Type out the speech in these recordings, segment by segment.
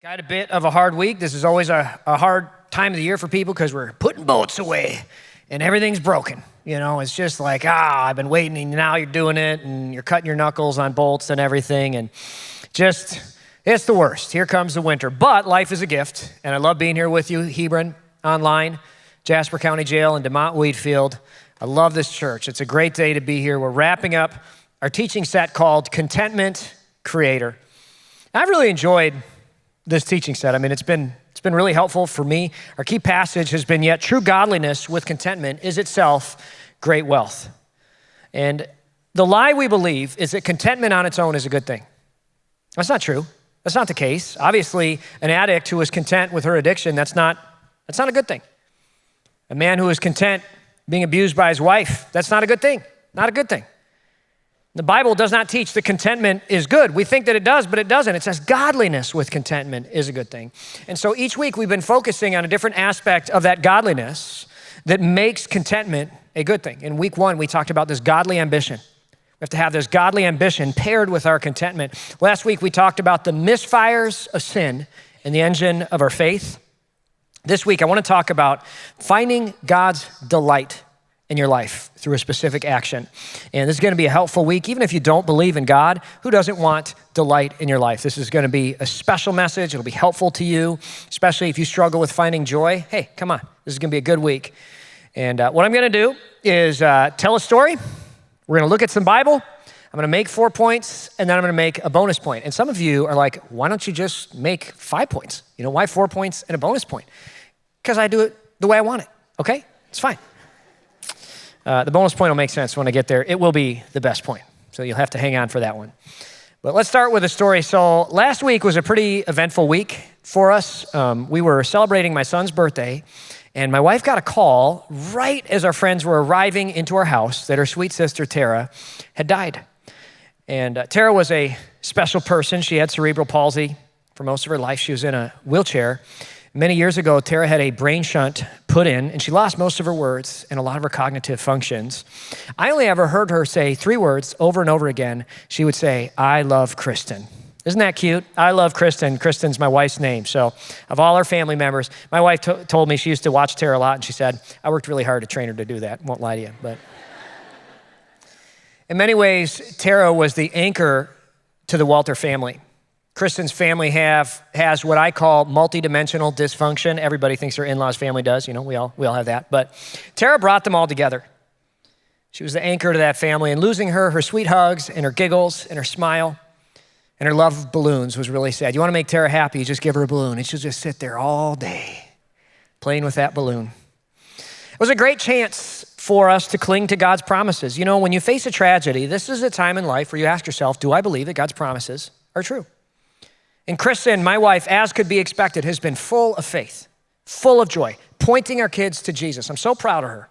Got a bit of a hard week. This is always a hard time of the year for people because we're putting boats away and everything's broken. You know, it's just like, I've been waiting and now you're doing it and you're cutting your knuckles on bolts and everything and just, it's the worst. Here comes the winter. But life is a gift and I love being here with you, Hebron, online, Jasper County Jail, and DeMont Wheatfield. I love this church. It's a great day to be here. We're wrapping up our teaching set called Contentment Creator. I've really enjoyed this teaching set. I mean, it's been really helpful for me. Our key passage has been, yet true godliness with contentment is itself great wealth. And the lie we believe is that contentment on its own is a good thing. That's not true. That's not the case. Obviously, an addict who is content with her addiction, that's not a good thing. A man who is content being abused by his wife, that's not a good thing. Not a good thing. The Bible does not teach that contentment is good. We think that it does, but it doesn't. It says godliness with contentment is a good thing. And so each week we've been focusing on a different aspect of that godliness that makes contentment a good thing. In week 1, we talked about this godly ambition. We have to have this godly ambition paired with our contentment. Last week we talked about the misfires of sin and the engine of our faith. This week I want to talk about finding God's delight in your life through a specific action. And this is going to be a helpful week. Even if you don't believe in God, who doesn't want delight in your life? This is going to be a special message. It'll be helpful to you, especially if you struggle with finding joy. Hey, come on. This is going to be a good week. And what I'm going to do is tell a story. We're going to look at some Bible. I'm going to make 4 points, and then I'm going to make a bonus point. And some of you are like, why don't you just make 5 points? You know, why 4 points and a bonus point? Because I do it the way I want it, okay? It's fine. The bonus point will make sense when I get there. It will be the best point, so you'll have to hang on for that one. But let's start with a story. So last week was a pretty eventful week for us. We were celebrating my son's birthday, and my wife got a call right as our friends were arriving into our house that her sweet sister, Tara, had died. And Tara was a special person. She had cerebral palsy for most of her life. She was in a wheelchair. Many years ago, Tara had a brain shunt put in, and she lost most of her words and a lot of her cognitive functions. I only ever heard her say 3 words over and over again. She would say, I love Kristen. Isn't that cute? I love Kristen. Kristen's my wife's name. So of all our family members, my wife told me she used to watch Tara a lot, and she said, I worked really hard to train her to do that. Won't lie to you. But in many ways, Tara was the anchor to the Walter family. Kristen's family has what I call multidimensional dysfunction. Everybody thinks their in-laws family does. You know, we all have that. But Tara brought them all together. She was the anchor to that family, and losing her sweet hugs and her giggles and her smile and her love of balloons was really sad. You want to make Tara happy, you just give her a balloon, and she'll just sit there all day playing with that balloon. It was a great chance for us to cling to God's promises. You know, when you face a tragedy, this is a time in life where you ask yourself, do I believe that God's promises are true? And Kristen, my wife, as could be expected, has been full of faith, full of joy, pointing our kids to Jesus. I'm so proud of her.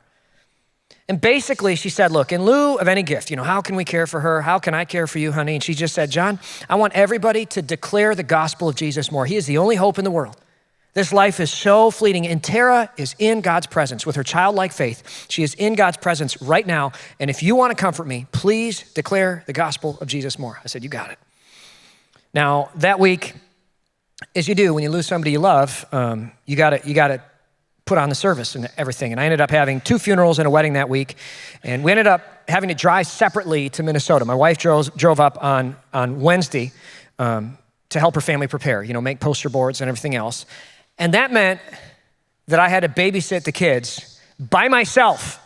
And basically she said, look, in lieu of any gift, you know, how can we care for her? How can I care for you, honey? And she just said, John, I want everybody to declare the gospel of Jesus more. He is the only hope in the world. This life is so fleeting, and Tara is in God's presence with her childlike faith. She is in God's presence right now. And if you want to comfort me, please declare the gospel of Jesus more. I said, you got it. Now, that week, as you do when you lose somebody you love, you gotta put on the service and everything. And I ended up having 2 funerals and a wedding that week. And we ended up having to drive separately to Minnesota. My wife drove up on Wednesday to help her family prepare, you know, make poster boards and everything else. And that meant that I had to babysit the kids by myself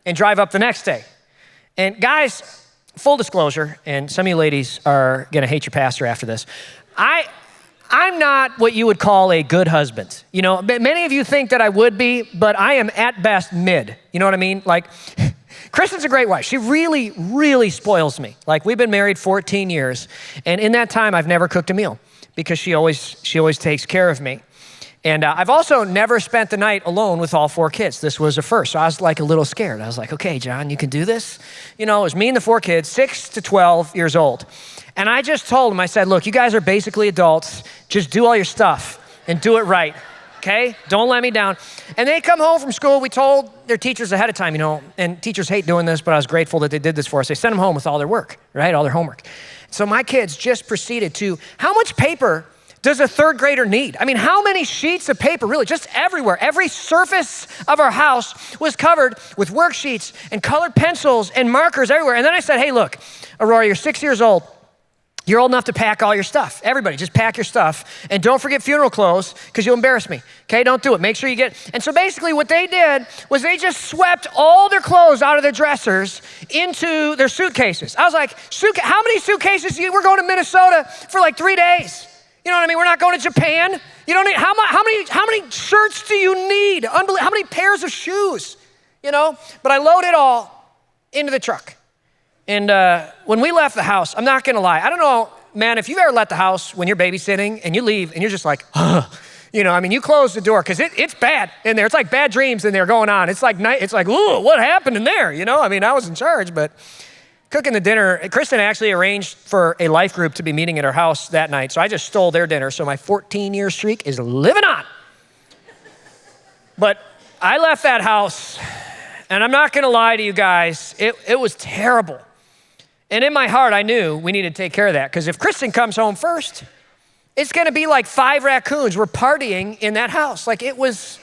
and drive up the next day. And guys, full disclosure, and some of you ladies are gonna hate your pastor after this. I'm not what you would call a good husband. You know, many of you think that I would be, but I am at best mid. You know what I mean? Like, Kristen's a great wife. She really, really spoils me. Like, we've been married 14 years, and in that time, I've never cooked a meal because she always takes care of me. And I've also never spent the night alone with all 4 kids. This was a first, so I was like a little scared. I was like, okay, John, you can do this? You know, it was me and the 4 kids, 6 to 12 years old. And I just told them, I said, look, you guys are basically adults. Just do all your stuff and do it right, okay? Don't let me down. And they come home from school. We told their teachers ahead of time, you know, and teachers hate doing this, but I was grateful that they did this for us. They sent them home with all their work, right? All their homework. So my kids just proceeded to, how much paper does a third grader need? I mean, how many sheets of paper, really, just everywhere? Every surface of our house was covered with worksheets and colored pencils and markers everywhere. And then I said, hey, look, Aurora, you're 6 years old. You're old enough to pack all your stuff. Everybody, just pack your stuff. And don't forget funeral clothes, because you'll embarrass me. Okay, don't do it. Make sure you get. And so basically what they did was they just swept all their clothes out of their dressers into their suitcases. I was like, how many suitcases? We're going to Minnesota for like 3 days. You know what I mean? We're not going to Japan. You don't need, how many shirts do you need? How many pairs of shoes? You know? But I load it all into the truck. And when we left the house, I'm not gonna lie, I don't know, man, if you've ever left the house when you're babysitting and you leave and you're just like, you know, I mean, you close the door because it's bad in there. It's like bad dreams in there going on. It's like night. It's like, ooh, what happened in there? You know, I mean, I was in charge, but cooking the dinner, Kristen actually arranged for a life group to be meeting at her house that night. So I just stole their dinner. So my 14-year streak is living on. But I left that house, and I'm not gonna lie to you guys, it was terrible. And in my heart, I knew we needed to take care of that, because if Kristen comes home first, it's gonna be like 5 raccoons were partying in that house. Like it was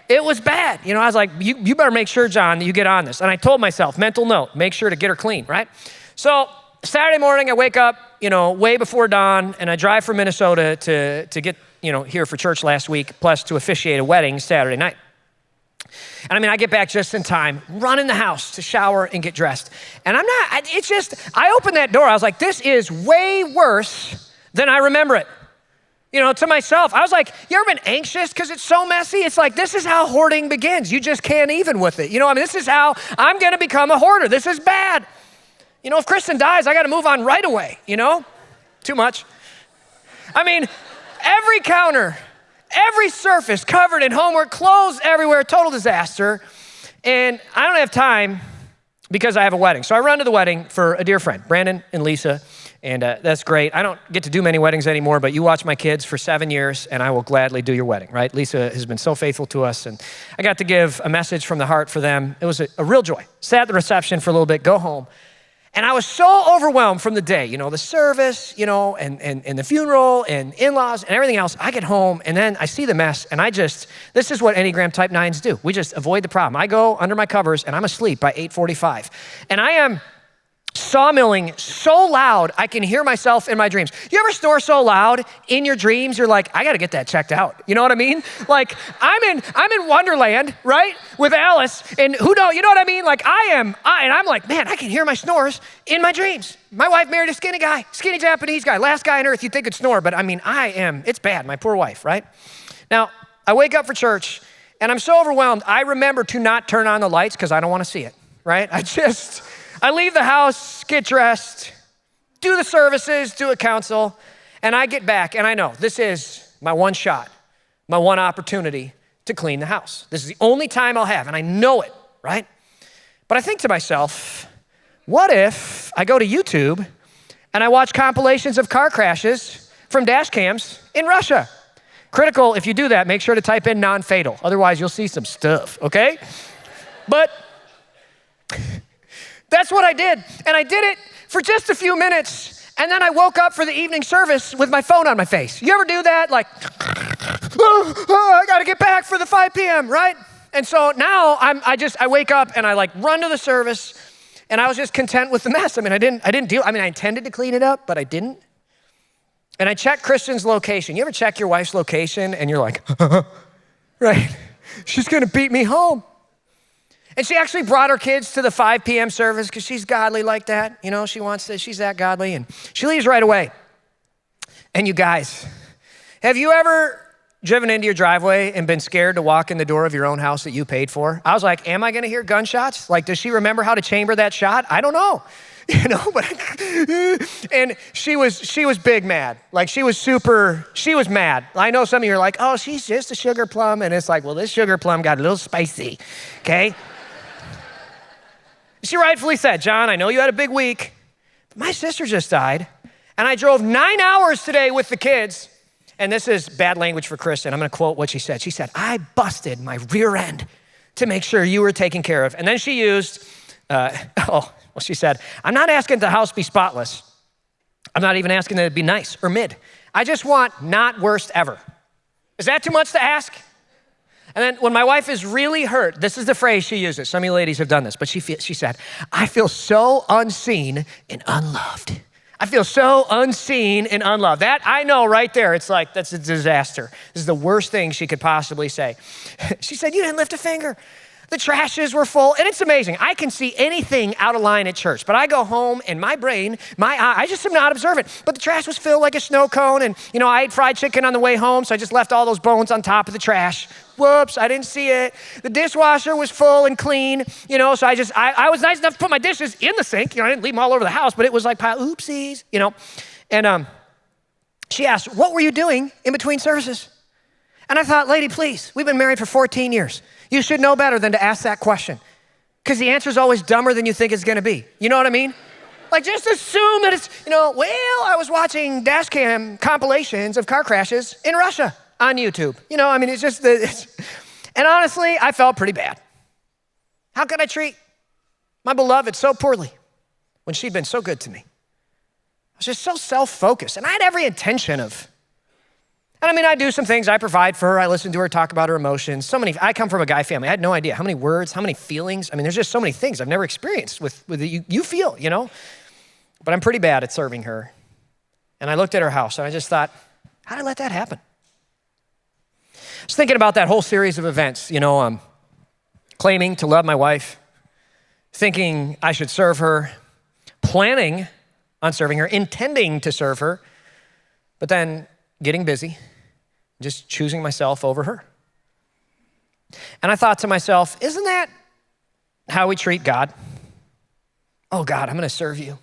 bad. You know, I was like, you better make sure, John, that you get on this. And I told myself, mental note, make sure to get her clean, right? So Saturday morning, I wake up, you know, way before dawn, and I drive from Minnesota to get, you know, here for church last week, plus to officiate a wedding Saturday night. And I mean, I get back just in time, run in the house to shower and get dressed. And I opened that door. I was like, this is way worse than I remember it. You know, to myself, I was like, you ever been anxious because it's so messy? It's like, this is how hoarding begins. You just can't even with it. You know, I mean, this is how I'm going to become a hoarder. This is bad. You know, if Kristen dies, I got to move on right away, you know? Too much. I mean, every counter, every surface covered in homework, clothes everywhere, total disaster. And I don't have time because I have a wedding. So I run to the wedding for a dear friend, Brandon and Lisa, and that's great. I don't get to do many weddings anymore, but you watch my kids for 7 years, and I will gladly do your wedding, right? Lisa has been so faithful to us, and I got to give a message from the heart for them. It was a real joy. Sat at the reception for a little bit, go home. And I was so overwhelmed from the day, you know, the service, you know, and the funeral and in-laws and everything else. I get home and then I see the mess, and this is what Enneagram Type 9s do. We just avoid the problem. I go under my covers and I'm asleep by 8:45. And I am sawmilling so loud I can hear myself in my dreams. You ever snore so loud in your dreams you're like, I got to get that checked out. You know what I mean? Like I'm in Wonderland, right, with Alice, and you know what I mean? Like and I'm like, man, I can hear my snores in my dreams. My wife married a skinny Japanese guy, last guy on earth you'd think could snore, but I mean, it's bad, my poor wife, right? Now, I wake up for church and I'm so overwhelmed, I remember to not turn on the lights because I don't want to see it, right? I leave the house, get dressed, do the services, do a council, and I get back, and I know this is my one shot, my one opportunity to clean the house. This is the only time I'll have, and I know it, right? But I think to myself, what if I go to YouTube and I watch compilations of car crashes from dash cams in Russia? Critical, if you do that, make sure to type in non-fatal. Otherwise, you'll see some stuff, okay? But that's what I did. And I did it for just a few minutes. And then I woke up for the evening service with my phone on my face. You ever do that? Like, I got to get back for the 5 p.m., right? And so now I wake up and I like run to the service, and I was just content with the mess. I mean, I intended to clean it up, but I didn't. And I checked Kristen's location. You ever check your wife's location and you're like, right, she's going to beat me home. And she actually brought her kids to the 5 p.m. service because she's godly like that. You know, she's that godly, and she leaves right away. And you guys, have you ever driven into your driveway and been scared to walk in the door of your own house that you paid for? I was like, am I gonna hear gunshots? Like, does she remember how to chamber that shot? I don't know. You know, but and she was big mad. Like she was mad. I know some of you are like, oh, she's just a sugar plum. And it's like, well, this sugar plum got a little spicy, okay? She rightfully said, John, I know you had a big week, but my sister just died, and I drove 9 hours today with the kids. And this is bad language for Kristen. I'm gonna quote what she said. She said, I busted my rear end to make sure you were taken care of. And then she used, she said, I'm not asking the house be spotless. I'm not even asking that it be nice or mid. I just want not worst ever. Is that too much to ask? And then when my wife is really hurt, this is the phrase she uses. Some of you ladies have done this, but she said, I feel so unseen and unloved. I feel so unseen and unloved. That, I know right there, it's like, that's a disaster. This is the worst thing she could possibly say. She said, you didn't lift a finger. The trashes were full, and it's amazing. I can see anything out of line at church, but I go home and my brain, my eye, I just am not observant. But the trash was filled like a snow cone, and I ate fried chicken on the way home, so I just left all those bones on top of the trash. Whoops, I didn't see it. The dishwasher was full and clean, so I was nice enough to put my dishes in the sink. I didn't leave them all over the house, but it was like, oopsies, And she asked, what were you doing in between services? And I thought, lady, please, we've been married for 14 years. You should know better than to ask that question, because the answer is always dumber than you think it's gonna be. You know what I mean? Like, just assume that it's, I was watching dash cam compilations of car crashes in Russia on YouTube. It's just, and honestly, I felt pretty bad. How could I treat my beloved so poorly when she'd been so good to me? I was just so self-focused, and I had every intention of, I do some things. I provide for her. I listen to her talk about her emotions. I come from a guy family. I had no idea how many words, how many feelings. There's just so many things I've never experienced with you feel, But I'm pretty bad at serving her. And I looked at her house and I just thought, how did I let that happen? I was thinking about that whole series of events, claiming to love my wife, thinking I should serve her, planning on serving her, intending to serve her, but then getting busy, just choosing myself over her. And I thought to myself, isn't that how we treat God? Oh God, I'm gonna serve you.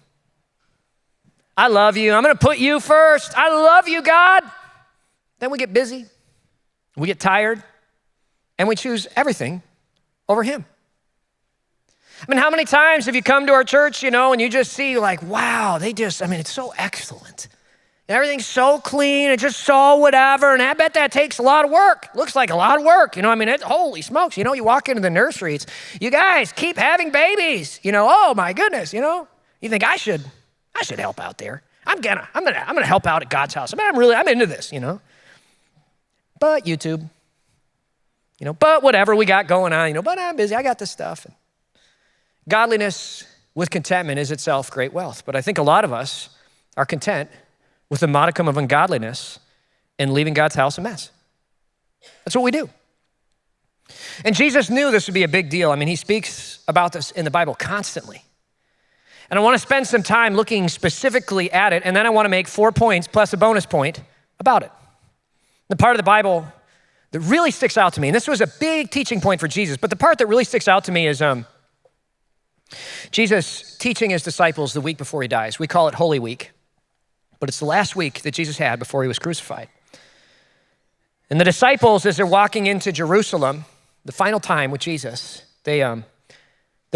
I love you, I'm gonna put you first. I love you, God. Then we get busy, we get tired, and we choose everything over him. How many times have you come to our church, and you just see like, wow, it's so excellent. Everything's so clean, it's just so whatever, and I bet that takes a lot of work. Looks like a lot of work, holy smokes. You walk into the nursery, you guys keep having babies, oh my goodness, You think I should help out there. I'm gonna help out at God's house. I'm into this, But YouTube, but whatever we got going on, but I'm busy, I got this stuff. Godliness with contentment is itself great wealth, but I think a lot of us are content with a modicum of ungodliness and leaving God's house a mess. That's what we do. And Jesus knew this would be a big deal. He speaks about this in the Bible constantly. And I want to spend some time looking specifically at it, and then I want to make 4 points plus a bonus point about it. The part of the Bible that really sticks out to me, and this was a big teaching point for Jesus, but the part that really sticks out to me is Jesus teaching his disciples the week before he dies. We call it Holy Week. But it's the last week that Jesus had before he was crucified. And the disciples, as they're walking into Jerusalem, the final time with Jesus, they're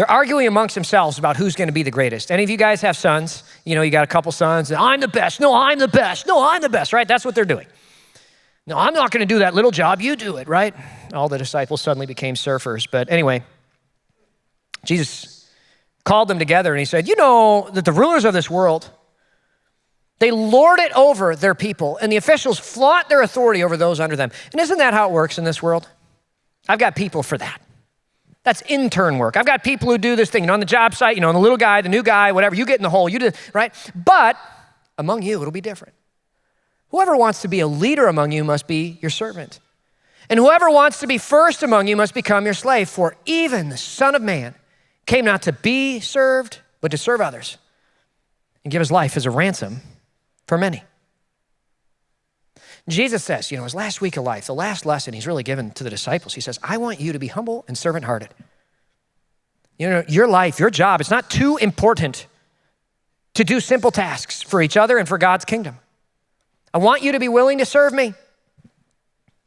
arguing amongst themselves about who's gonna be the greatest. Any of you guys have sons? You got a couple sons, I'm the best, no, I'm the best, no, I'm the best, right? That's what they're doing. No, I'm not gonna do that little job, you do it, right? All the disciples suddenly became surfers. But anyway, Jesus called them together and he said, that the rulers of this world, they lord it over their people, and the officials flaunt their authority over those under them. And isn't that how it works in this world? I've got people for that. That's intern work. I've got people who do this thing on the job site, the little guy, the new guy, whatever, you get in the hole, you do, right? But among you, it'll be different. Whoever wants to be a leader among you must be your servant. And whoever wants to be first among you must become your slave, for even the Son of Man came not to be served, but to serve others and give his life as a ransom for many. Jesus says, his last week of life, the last lesson he's really given to the disciples, he says, I want you to be humble and servant-hearted. Your life, your job, it's not too important to do simple tasks for each other and for God's kingdom. I want you to be willing to serve me.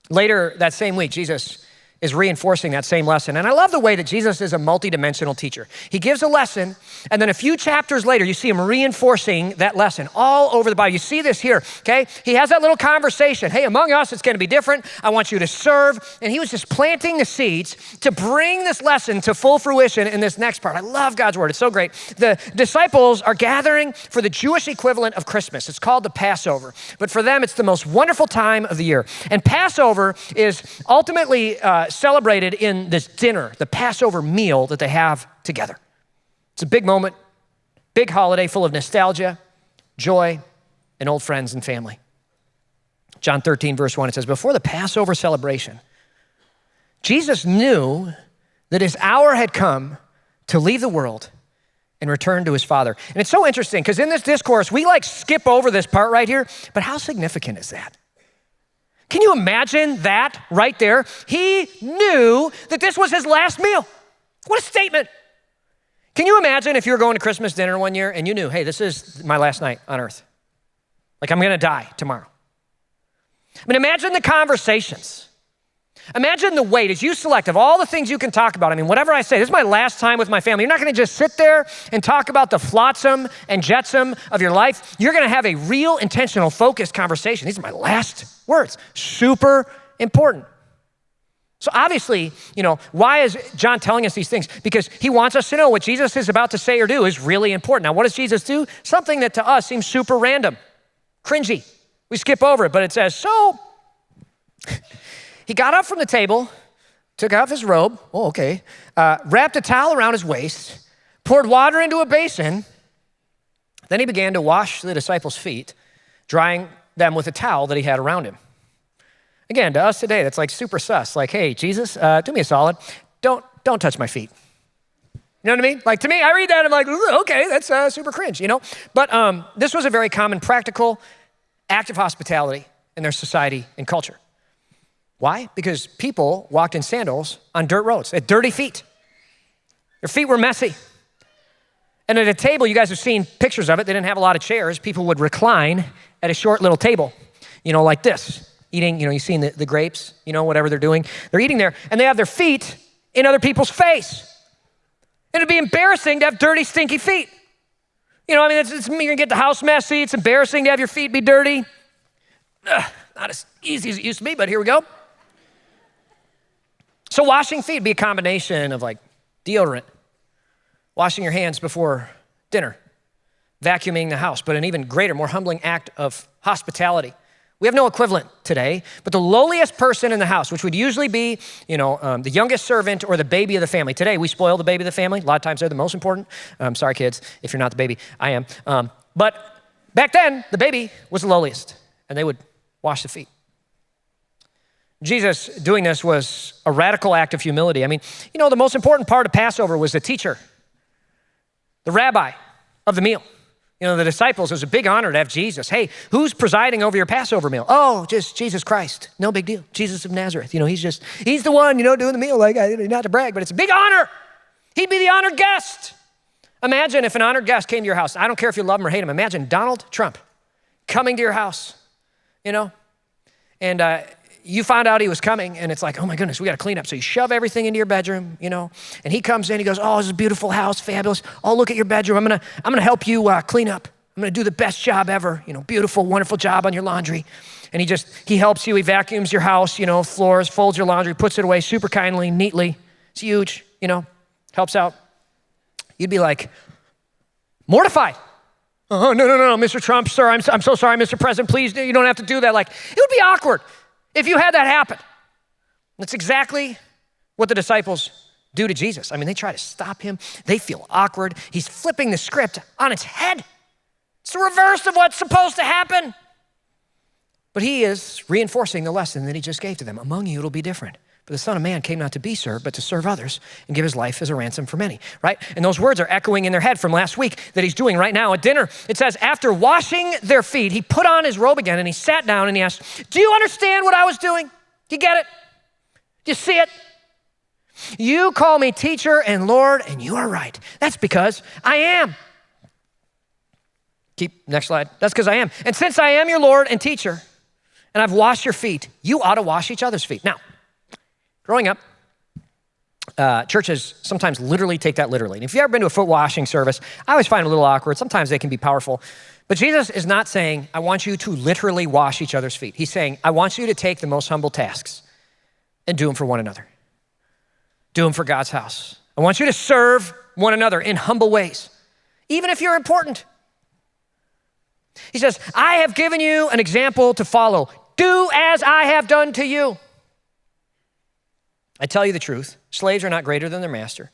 Later that same week, Jesus is reinforcing that same lesson. And I love the way that Jesus is a multidimensional teacher. He gives a lesson, and then a few chapters later, you see him reinforcing that lesson all over the Bible. You see this here, okay? He has that little conversation. Hey, among us, it's gonna be different. I want you to serve. And he was just planting the seeds to bring this lesson to full fruition in this next part. I love God's word, it's so great. The disciples are gathering for the Jewish equivalent of Christmas. It's called the Passover. But for them, it's the most wonderful time of the year. And Passover is ultimately celebrated in this dinner, the Passover meal that they have together. It's a big moment, big holiday full of nostalgia, joy, and old friends and family. John 13, verse 1, it says, before the Passover celebration, Jesus knew that his hour had come to leave the world and return to his Father. And it's so interesting because in this discourse, we skip over this part right here, but how significant is that? Can you imagine that right there? He knew that this was his last meal. What a statement. Can you imagine if you were going to Christmas dinner one year and you knew, hey, this is my last night on earth. I'm gonna die tomorrow. I mean, imagine the conversations. Imagine the weight as you select of all the things you can talk about. I mean, whatever I say, this is my last time with my family. You're not gonna just sit there and talk about the flotsam and jetsam of your life. You're gonna have a real, intentional, focused conversation. These are my last words. Super important. So obviously, why is John telling us these things? Because he wants us to know what Jesus is about to say or do is really important. Now, what does Jesus do? Something that to us seems super random, cringy. We skip over it, but it says, so he got up from the table, took off his robe, wrapped a towel around his waist, poured water into a basin. Then he began to wash the disciples' feet, drying them with a towel that he had around him. Again, to us today, that's super sus. Hey, Jesus, do me a solid. Don't touch my feet. You know what I mean? To me, I read that, I'm like, okay, that's super cringe, But this was a very common practical act of hospitality in their society and culture. Why? Because people walked in sandals on dirt roads, at dirty feet. Their feet were messy. And at a table, you guys have seen pictures of it, they didn't have a lot of chairs. People would recline at a short little table, like this, eating, you've seen the grapes, whatever they're doing. They're eating there, and they have their feet in other people's face. And it'd be embarrassing to have dirty, stinky feet. You're gonna get the house messy. It's embarrassing to have your feet be dirty. Not as easy as it used to be, but here we go. So washing feet would be a combination of deodorant, washing your hands before dinner, vacuuming the house, but an even greater, more humbling act of hospitality. We have no equivalent today, but the lowliest person in the house, which would usually be, the youngest servant or the baby of the family. Today, we spoil the baby of the family. A lot of times they're the most important. Sorry, kids, if you're not the baby, I am. But back then, the baby was the lowliest, and they would wash the feet. Jesus doing this was a radical act of humility. The most important part of Passover was the teacher, the rabbi of the meal. The disciples, it was a big honor to have Jesus. Hey, who's presiding over your Passover meal? Oh, just Jesus Christ. No big deal. Jesus of Nazareth. He's the one, doing the meal. Not to brag, but it's a big honor. He'd be the honored guest. Imagine if an honored guest came to your house. I don't care if you love him or hate him. Imagine Donald Trump coming to your house, and you found out he was coming, and it's oh my goodness, we got to clean up. So you shove everything into your bedroom, and he comes in, he goes, oh, this is a beautiful house, fabulous. Oh, look at your bedroom. I'm gonna help you clean up. I'm gonna do the best job ever, beautiful, wonderful job on your laundry. And he helps you, he vacuums your house, floors, folds your laundry, puts it away super kindly, neatly. It's huge, helps out. You'd be mortified. Oh, no, Mr. Trump, sir, I'm so sorry, Mr. President, please, you don't have to do that. It would be awkward if you had that happen. That's exactly what the disciples do to Jesus. They try to stop him. They feel awkward. He's flipping the script on its head. It's the reverse of what's supposed to happen. But he is reinforcing the lesson that he just gave to them. Among you, it'll be different. But the Son of Man came not to be served, but to serve others and give his life as a ransom for many, right? And those words are echoing in their head from last week that he's doing right now at dinner. It says, after washing their feet, he put on his robe again and he sat down and he asked, do you understand what I was doing? Do you get it? Do you see it? You call me teacher and Lord, and you are right. That's because I am. Next slide. That's because I am. And since I am your Lord and teacher, and I've washed your feet, you ought to wash each other's feet. Now, growing up, churches sometimes literally take that literally. And if you've ever been to a foot washing service, I always find it a little awkward. Sometimes they can be powerful. But Jesus is not saying, I want you to literally wash each other's feet. He's saying, I want you to take the most humble tasks and do them for one another. Do them for God's house. I want you to serve one another in humble ways, even if you're important. He says, I have given you an example to follow. Do as I have done to you. I tell you the truth, slaves are not greater than their master,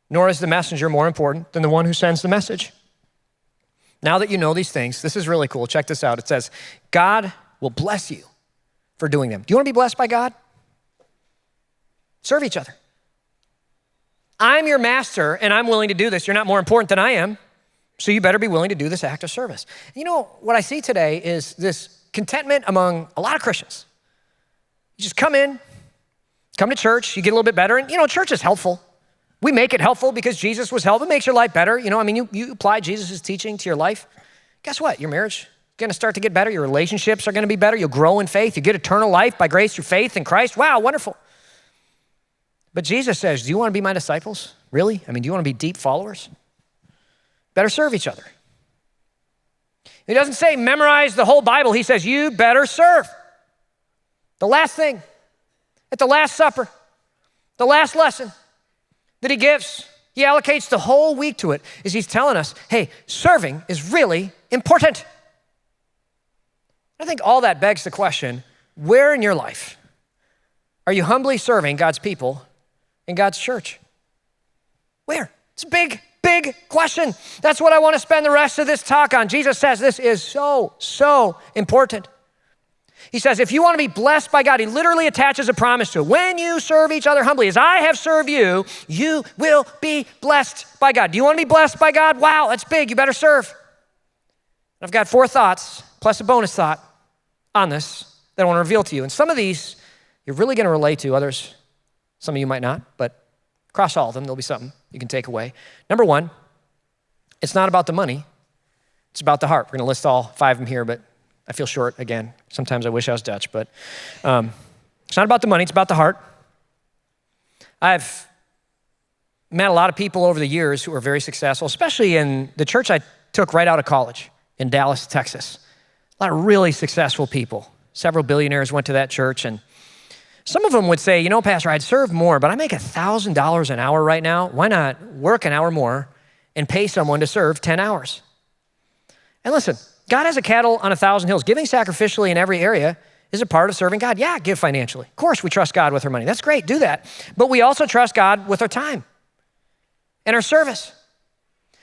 nor is the messenger more important than the one who sends the message. Now that you know these things, this is really cool. Check this out. It says, God will bless you for doing them. Do you want to be blessed by God? Serve each other. I'm your master and I'm willing to do this. You're not more important than I am, so you better be willing to do this act of service. You know, what I see today is this contentment among a lot of Christians. You just come to church, you get a little bit better, and church is helpful. We make it helpful because Jesus was helpful. It makes your life better. You apply Jesus' teaching to your life. Guess what? Your marriage is going to start to get better. Your relationships are going to be better. You'll grow in faith. You get eternal life by grace through faith in Christ. Wow, wonderful. But Jesus says, do you want to be my disciples? Really? Do you want to be deep followers? Better serve each other. He doesn't say memorize the whole Bible. He says, you better serve. The last thing, at the Last Supper, the last lesson that he gives, he allocates the whole week to it, is he's telling us, hey, serving is really important. I think all that begs the question, where in your life are you humbly serving God's people in God's church? Where? It's a big, big question. That's what I want to spend the rest of this talk on. Jesus says this is so important. He says, if you want to be blessed by God, he literally attaches a promise to it. When you serve each other humbly, as I have served you, you will be blessed by God. Do you want to be blessed by God? Wow, that's big. You better serve. I've got 4 thoughts plus a bonus thought on this that I want to reveal to you. And some of these you're really going to relate to. Others, some of you might not, but across all of them, there'll be something you can take away. Number 1, it's not about the money. It's about the heart. We're going to list all 5 of them here, but I feel short again. Sometimes I wish I was Dutch, but it's not about the money, it's about the heart. I've met a lot of people over the years who are very successful, especially in the church I took right out of college in Dallas, Texas. A lot of really successful people. Several billionaires went to that church, and some of them would say, Pastor, I'd serve more, but I make $1,000 an hour right now. Why not work an hour more and pay someone to serve 10 hours? And listen, God has a cattle on 1,000 hills. Giving sacrificially in every area is a part of serving God. Yeah, give financially. Of course, we trust God with our money. That's great, do that. But we also trust God with our time and our service.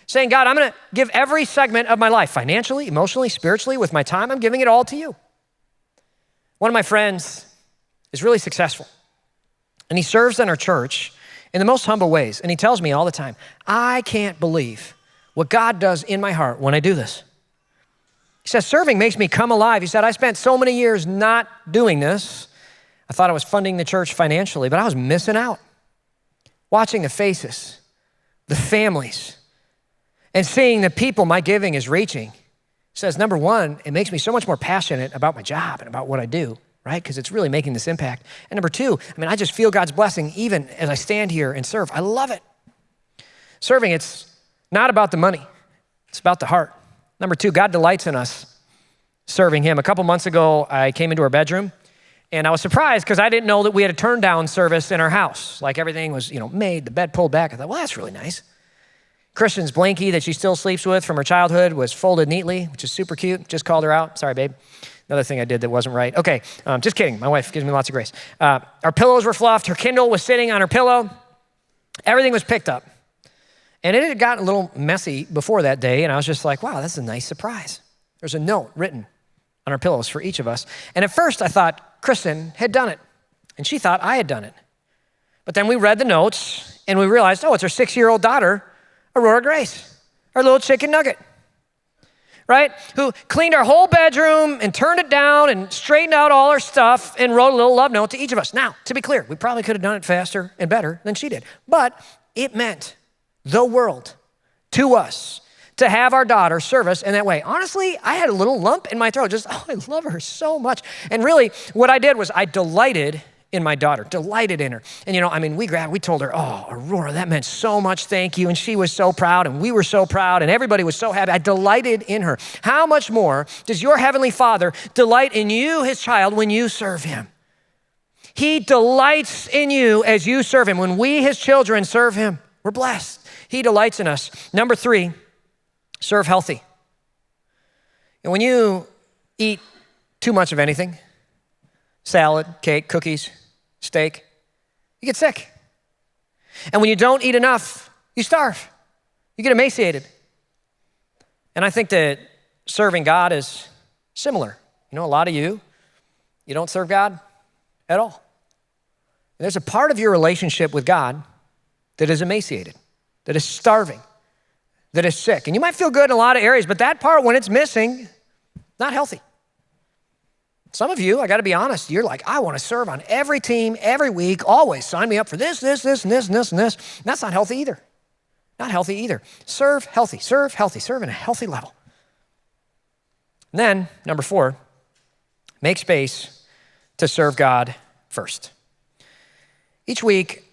Saying, God, I'm going to give every segment of my life, financially, emotionally, spiritually, with my time. I'm giving it all to you. One of my friends is really successful, and he serves in our church in the most humble ways. And he tells me all the time, I can't believe what God does in my heart when I do this. He says, serving makes me come alive. He said, I spent so many years not doing this. I thought I was funding the church financially, but I was missing out. Watching the faces, the families, and seeing the people my giving is reaching. He says, number 1, it makes me so much more passionate about my job and about what I do, right? Because it's really making this impact. And number 2, I just feel God's blessing even as I stand here and serve. I love it. Serving, it's not about the money. It's about the heart. Number 2, God delights in us serving him. A couple months ago, I came into our bedroom and I was surprised because I didn't know that we had a turn down service in our house. Like everything was, made, the bed pulled back. I thought, well, that's really nice. Kristen's blankie that she still sleeps with from her childhood was folded neatly, which is super cute. Just called her out. Sorry, babe. Another thing I did that wasn't right. Okay, just kidding. My wife gives me lots of grace. Our pillows were fluffed. Her Kindle was sitting on her pillow. Everything was picked up. And it had gotten a little messy before that day, and I was just like, wow, that's a nice surprise. There's a note written on our pillows for each of us. And at first I thought Kristen had done it, and she thought I had done it. But then we read the notes, and we realized, it's our 6-year-old daughter, Aurora Grace, our little chicken nugget, right? Who cleaned our whole bedroom and turned it down and straightened out all our stuff and wrote a little love note to each of us. Now, to be clear, we probably could have done it faster and better than she did, but it meant the world to us to have our daughter serve us in that way. Honestly, I had a little lump in my throat, I love her so much. And really, what I did was I delighted in my daughter, delighted in her. And we told her, oh, Aurora, that meant so much, thank you. And she was so proud, and we were so proud, and everybody was so happy. I delighted in her. How much more does your Heavenly Father delight in you, his child, when you serve him? He delights in you as you serve him. When we, his children, serve him, we're blessed. He delights in us. Number 3, serve healthy. And when you eat too much of anything, salad, cake, cookies, steak, you get sick. And when you don't eat enough, you starve. You get emaciated. And I think that serving God is similar. A lot of you don't serve God at all. And there's a part of your relationship with God that is emaciated, that is starving, that is sick. And you might feel good in a lot of areas, but that part, when it's missing, not healthy. Some of you, I gotta be honest, you're like, I wanna serve on every team, every week, always. Sign me up for this, and this, and this, and this. And that's not healthy either. Not healthy either. Serve healthy, serve in a healthy level. And then, number 4, make space to serve God first. Each week,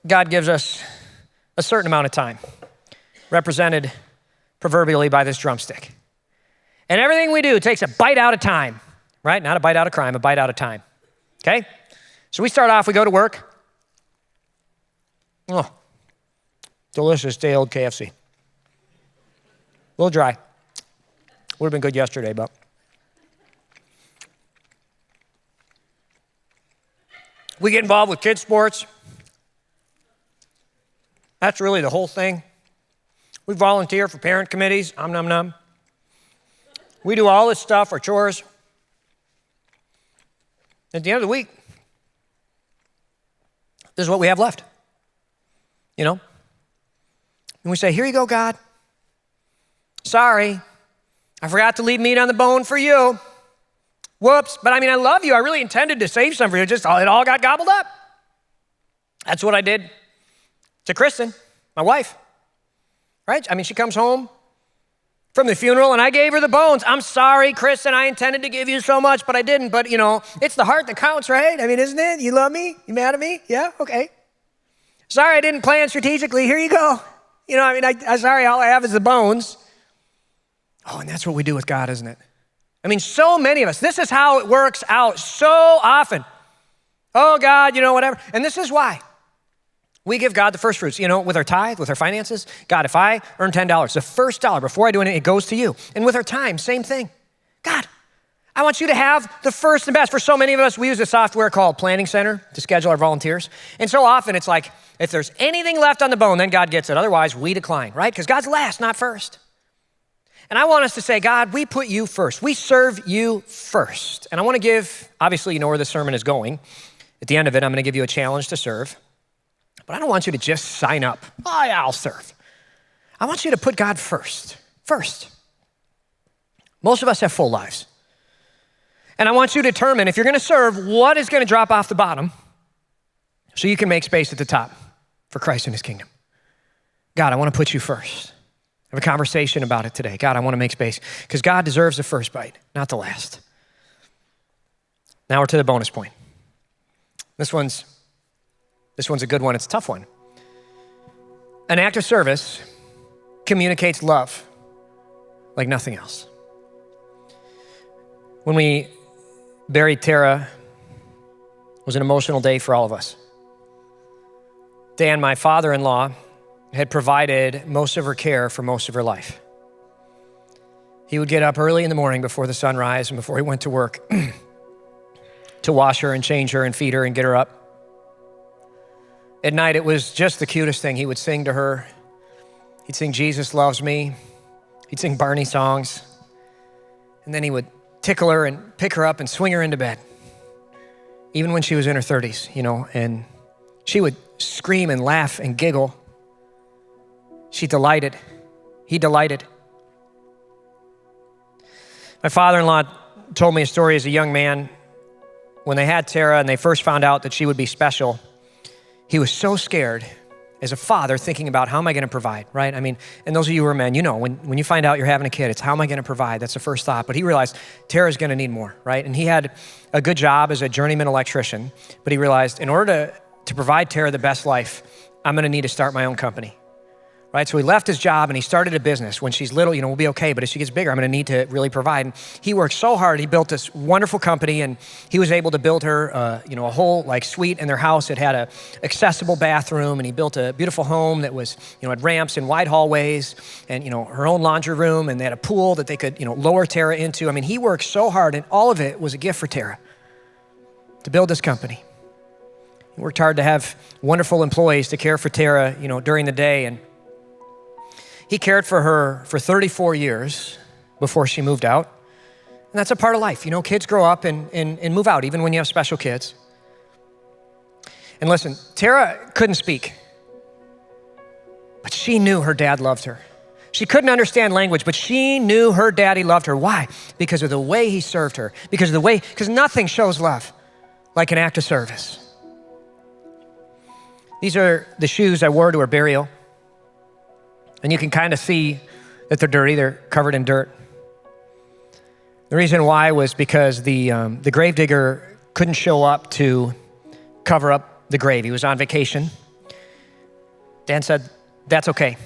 God gives us a certain amount of time, represented proverbially by this drumstick. And everything we do takes a bite out of time, right? Not a bite out of crime, a bite out of time, okay? So we start off, we go to work. Oh, delicious day old KFC. A little dry. Would have been good yesterday, but. We get involved with kids' sports. That's really the whole thing. We volunteer for parent committees, nom. We do all this stuff, our chores. At the end of the week, this is what we have left, And we say, here you go, God. Sorry, I forgot to leave meat on the bone for you. Whoops, but I love you. I really intended to save some for you. It all got gobbled up. That's what I did to Kristen, my wife, right? She comes home from the funeral and I gave her the bones. I'm sorry, Kristen, I intended to give you so much, but I didn't. But it's the heart that counts, right? Isn't it? You love me? You mad at me? Yeah, okay. Sorry, I didn't plan strategically. Here you go. I'm sorry, all I have is the bones. Oh, and that's what we do with God, isn't it? So many of us, this is how it works out so often. Oh, God, whatever. And this is why. We give God the first fruits, with our tithe, with our finances. God, if I earn $10, the first dollar, before I do anything, it goes to you. And with our time, same thing. God, I want you to have the first and best. For so many of us, we use a software called Planning Center to schedule our volunteers. And so often it's like, if there's anything left on the bone, then God gets it. Otherwise, we decline, right? Because God's last, not first. And I want us to say, God, we put you first. We serve you first. And I want to give, obviously, you know where this sermon is going. At the end of it, I'm going to give you a challenge to serve. But I don't want you to just sign up. Oh, yeah, I'll serve. I want you to put God first. First. Most of us have full lives. And I want you to determine, if you're going to serve, what is going to drop off the bottom so you can make space at the top for Christ and his kingdom. God, I want to put you first. Have a conversation about it today. God, I want to make space because God deserves the first bite, not the last. Now we're to the bonus point. This one's a good one. It's a tough one. An act of service communicates love like nothing else. When we buried Tara, it was an emotional day for all of us. Dan, my father-in-law, had provided most of her care for most of her life. He would get up early in the morning before the sunrise and before he went to work to wash her and change her and feed her and get her up. At night, it was just the cutest thing. He would sing to her. He'd sing Jesus Loves Me. He'd sing Barney songs. And then he would tickle her and pick her up and swing her into bed. Even when she was in her 30s, and she would scream and laugh and giggle. She delighted. He delighted. My father-in-law told me a story as a young man. When they had Tara and they first found out that she would be special, he was so scared as a father thinking about how am I going to provide, right? I mean, and those of you who are men, you know, when you find out you're having a kid, it's how am I going to provide? That's the first thought. But he realized Tara's going to need more, right? And he had a good job as a journeyman electrician, but he realized in order to provide Tara the best life, I'm going to need to start my own company. Right? So he left his job and he started a business. When she's little, we'll be okay, but as she gets bigger, I'm gonna need to really provide. And he worked so hard, he built this wonderful company, and he was able to build her, a whole suite in their house. It had a accessible bathroom, and he built a beautiful home that was, had ramps and wide hallways, and her own laundry room, and they had a pool that they could, lower Tara into. I mean, he worked so hard, and all of it was a gift for Tara to build this company. He worked hard to have wonderful employees to care for Tara, during the day, and he cared for her for 34 years before she moved out. And that's a part of life. Kids grow up and move out, even when you have special kids. And listen, Tara couldn't speak, but she knew her dad loved her. She couldn't understand language, but she knew her daddy loved her. Why? Because of the way he served her. Because nothing shows love like an act of service. These are the shoes I wore to her burial. And you can kind of see that they're dirty. They're covered in dirt. The reason why was because the gravedigger couldn't show up to cover up the grave. He was on vacation. Dan said, that's okay.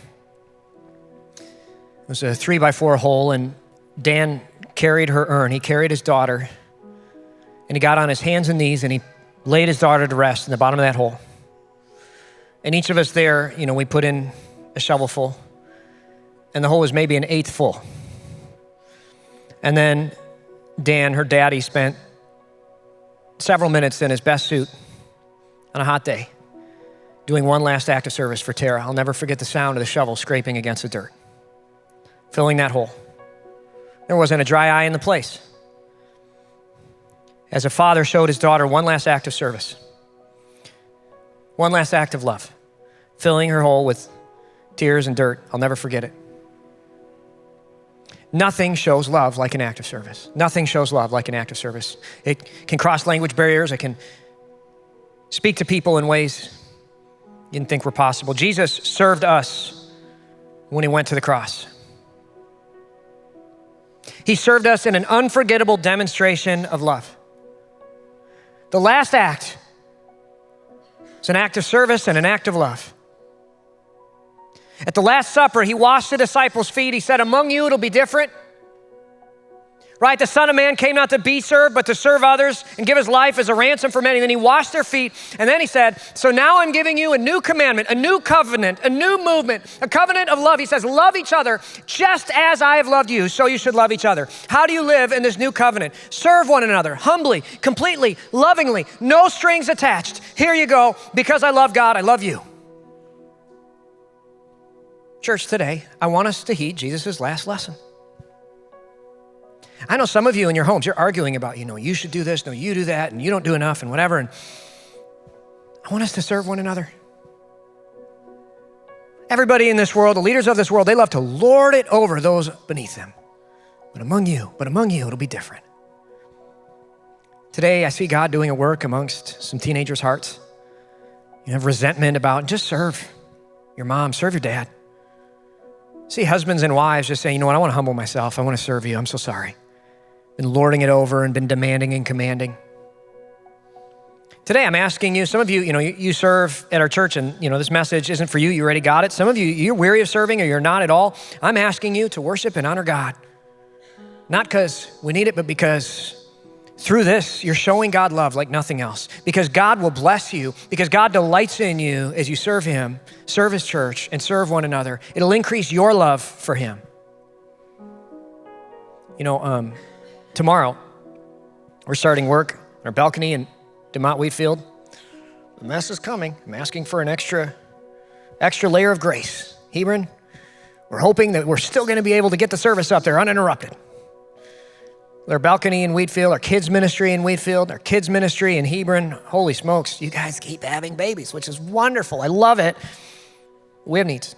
It was a 3x4 hole, and Dan carried her urn. He carried his daughter, and he got on his hands and knees, and he laid his daughter to rest in the bottom of that hole. And each of us there, we put in a shovelful, and the hole was maybe an eighth full. And then Dan, her daddy, spent several minutes in his best suit on a hot day doing one last act of service for Tara. I'll never forget the sound of the shovel scraping against the dirt, filling that hole. There wasn't a dry eye in the place. As a father showed his daughter one last act of service, one last act of love, filling her hole with tears and dirt. I'll never forget it. Nothing shows love like an act of service. Nothing shows love like an act of service. It can cross language barriers. It can speak to people in ways you didn't think were possible. Jesus served us when he went to the cross. He served us in an unforgettable demonstration of love. The last act is an act of service and an act of love. At the Last Supper, he washed the disciples' feet. He said, among you, it'll be different. Right? The Son of Man came not to be served, but to serve others and give his life as a ransom for many. And then he washed their feet. And then he said, so now I'm giving you a new commandment, a new covenant, a new movement, a covenant of love. He says, love each other just as I have loved you, so you should love each other. How do you live in this new covenant? Serve one another humbly, completely, lovingly, no strings attached. Here you go. Because I love God, I love you. Church, today, I want us to heed Jesus' last lesson. I know some of you in your homes, you're arguing about, you should do this, no, you do that, and you don't do enough, and whatever. And I want us to serve one another. Everybody in this world, the leaders of this world, they love to lord it over those beneath them. But among you, it'll be different. Today, I see God doing a work amongst some teenagers' hearts. You have resentment about, just serve your mom, serve your dad. See husbands and wives just saying, I want to humble myself. I want to serve you. I'm so sorry. Been lording it over and been demanding and commanding. Today, I'm asking you, some of you, you serve at our church and, this message isn't for you. You already got it. Some of you, you're weary of serving or you're not at all. I'm asking you to worship and honor God. Not because we need it, but because through this, you're showing God love like nothing else. Because God will bless you, because God delights in you as you serve him, serve his church, and serve one another. It'll increase your love for him. Tomorrow, we're starting work on our balcony in DeMont Wheatfield. The mess is coming. I'm asking for an extra layer of grace. Hebron, we're hoping that we're still going to be able to get the service up there uninterrupted. Our balcony in Wheatfield, our kids ministry in Wheatfield, our kids ministry in Hebron. Holy smokes, you guys keep having babies, which is wonderful. I love it. We have needs.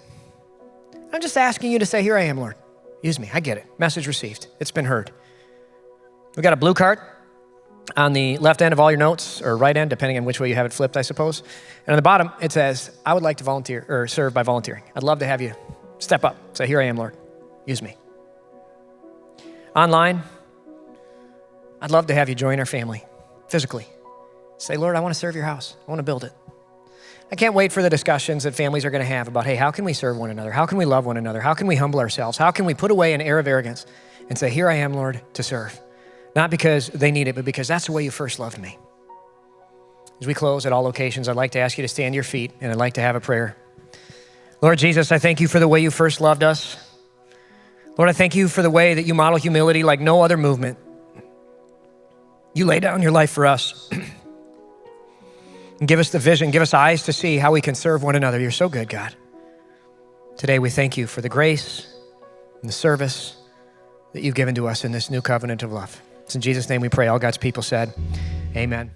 I'm just asking you to say, here I am, Lord. Use me. I get it. Message received. It's been heard. We got a blue card. on the left end of all your notes, or right end, depending on which way you have it flipped, I suppose. And on the bottom, it says, I would like to volunteer or serve by volunteering. I'd love to have you step up. Say, here I am, Lord. Use me. Online, I'd love to have you join our family physically. Say, Lord, I want to serve your house. I want to build it. I can't wait for the discussions that families are going to have about, hey, how can we serve one another? How can we love one another? How can we humble ourselves? How can we put away an air of arrogance and say, here I am, Lord, to serve. Not because they need it, but because that's the way you first loved me. As we close at all locations, I'd like to ask you to stand to your feet, and I'd like to have a prayer. Lord Jesus, I thank you for the way you first loved us. Lord, I thank you for the way that you model humility like no other movement. You lay down your life for us. And give us the vision, give us eyes to see how we can serve one another. You're so good, God. Today we thank you for the grace and the service that you've given to us in this new covenant of love. It's in Jesus' name we pray. All God's people said, amen.